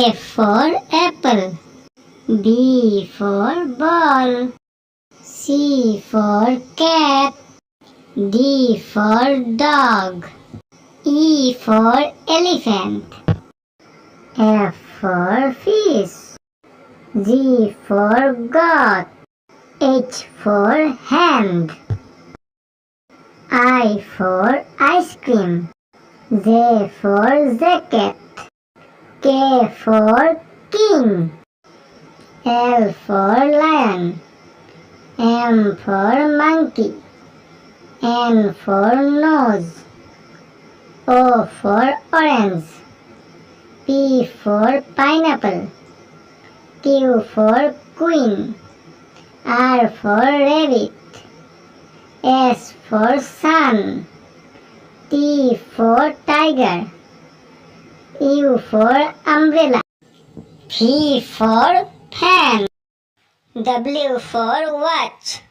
A for apple. B for ball. C for cat. D for dog. E for elephant. F for fish. G for goat. H for hand. I for ice cream. J for jacket. K for king. L for lion. M for monkey. N for nose. O for orange. P for pineapple. Q for queen. R for rabbit. S for sun. T for tiger. U for umbrella. V for fan. W for watch.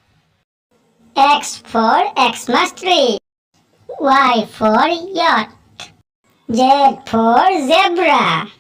X for Xmas tree. Y for yacht. Z for zebra.